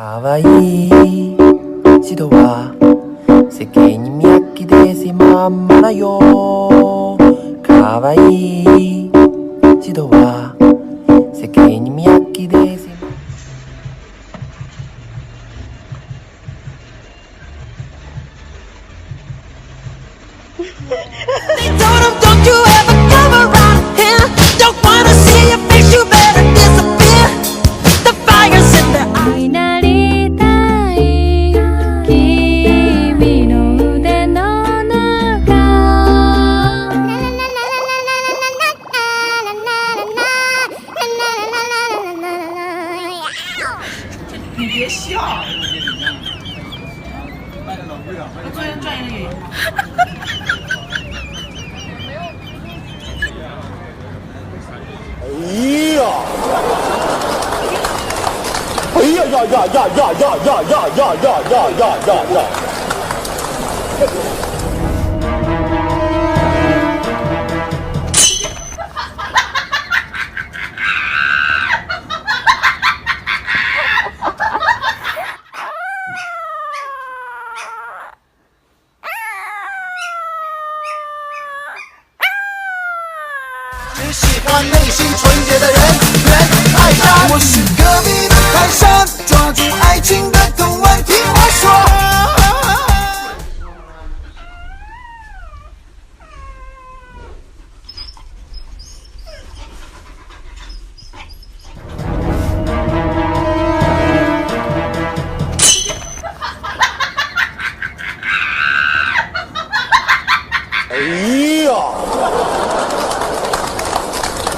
可愛い人は世界に脈でせまんまだよ。可愛い人は世界に脈でせまんま。They told him, don't you ever come around here. Don't wanna see your face, you better disappear. The fire's in their eyes. なりたい君の腕の中。你别笑。我昨天转移的原因。哎呀呀呀呀呀呀呀呀呀呀呀呀呀！只喜欢内心纯洁的人，缘太淡。我是隔壁的泰山，抓住爱情的藤蔓，听我说。哎呀！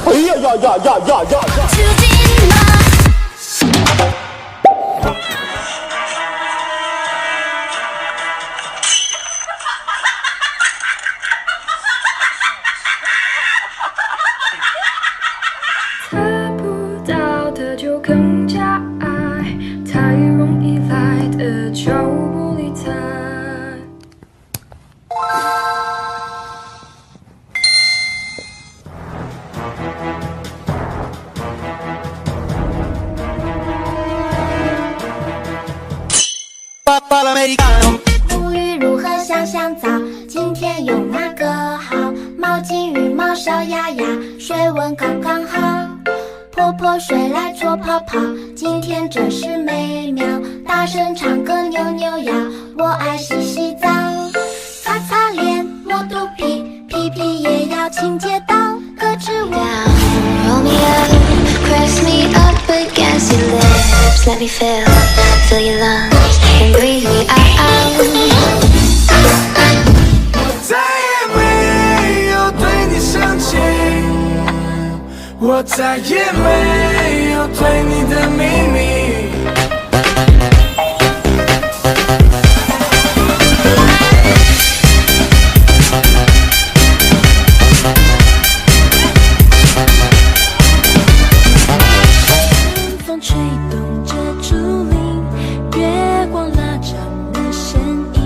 哎呀呀呀呀呀呀呀！得不到的就更加爱，太容易来的就不理睬。沐浴如何香香皂？今天用哪个好？毛巾、羽毛、小鸭鸭，水温刚刚好。泼泼水来搓泡泡，今天真是美妙。大声唱歌扭扭腰，我爱洗洗澡。擦擦脸，摸肚皮，屁屁也要清洁到。咯吱窝。Roll me up, press me up against your lips. Let me fill your lungs and breathe me out. 我再也没有对你生气，我再也没有对你的秘密。风吹动着竹林，月光拉长了身影，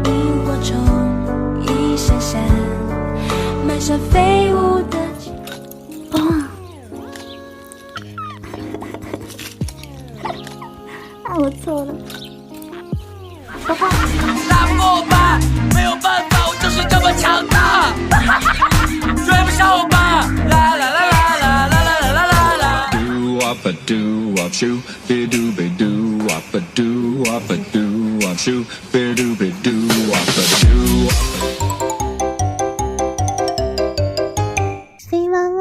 萤火虫一闪闪，满山飞舞的景。我错了。打不过我吧，没有办法，我就是这么强大。追不上我吧，啦啦啦啦啦啦啦啦啦啦。Do wop a do wop shoo, be do be do wop a do wop a do wop shoo, be do be do wop a do. 飞妈妈。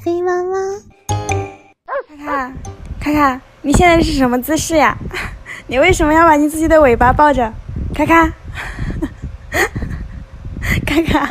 飞妈妈。卡卡，你现在是什么姿势呀？你为什么要把你自己的尾巴抱着？卡卡，卡卡。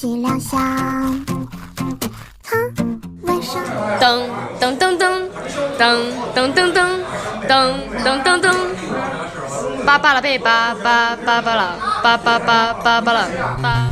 细亮相。哼，为啥？噔噔噔噔噔噔噔噔噔噔噔噔，巴巴拉贝巴巴巴巴拉巴巴巴巴巴拉巴。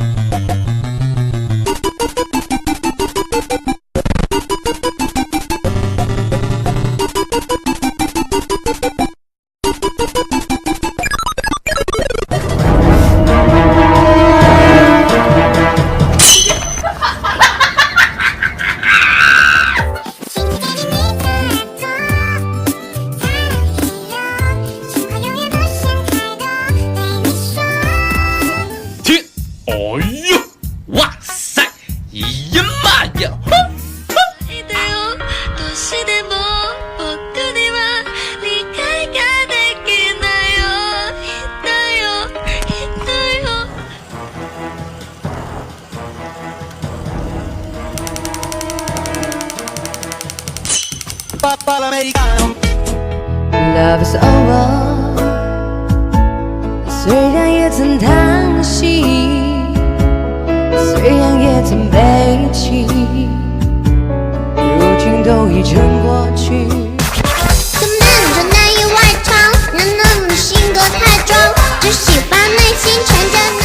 Love is over， 虽然也曾叹息，虽然也曾悲泣，如今都已成过去。可闷着难以外藏，人的性格太装，只喜欢内心沉着呢。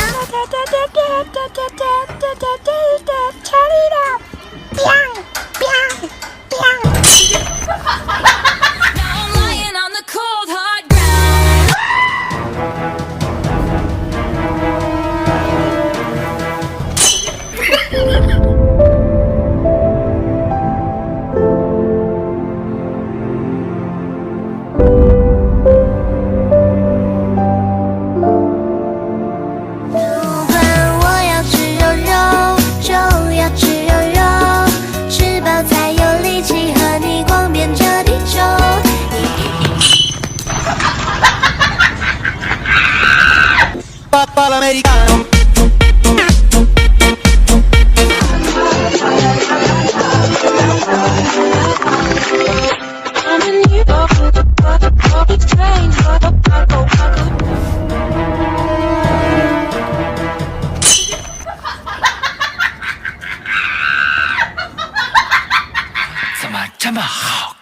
怎么这么好？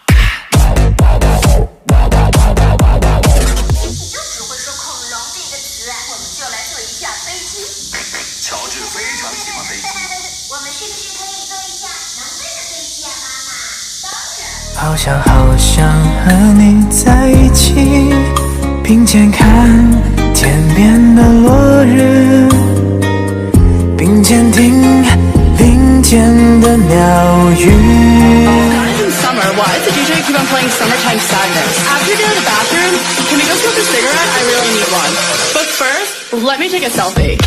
好想好想和你在一起，并肩看天边的落日，并肩听林间的鸟语。In summer, why does the DJ keep on playing Summertime Sadness? After you go to the bathroom, can we go smoke a cigarette? I really need one. But first, let me take a selfie.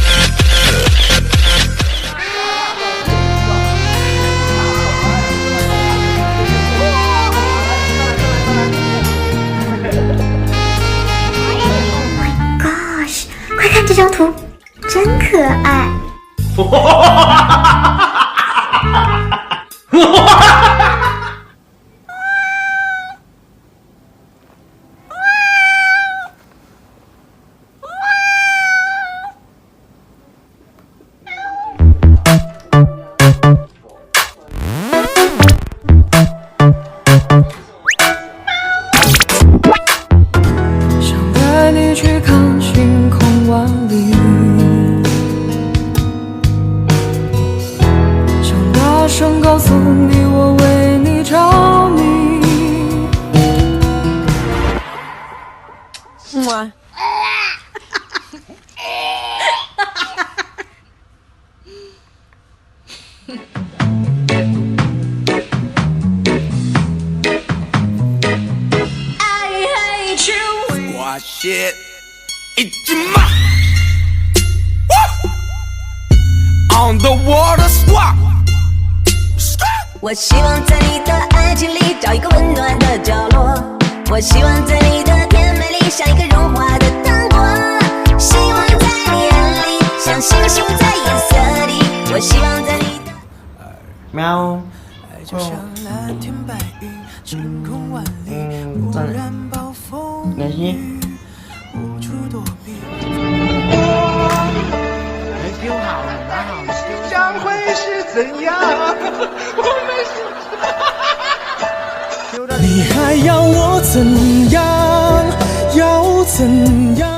Gosh， 快看这张图，真可爱。想带你去看星空万里，想大声告诉你我为你着迷。哇！Squash shit. It's your mouth. On the water swap. 我希望在你的爱情里找一个温暖的角落，我希望在你的甜美里像一个融化的糖果，希望在你眼里像星星在夜色里，我希望在你的喵。没事。修好了，拿好了。怎样？我没事。你还要我怎样？要怎样？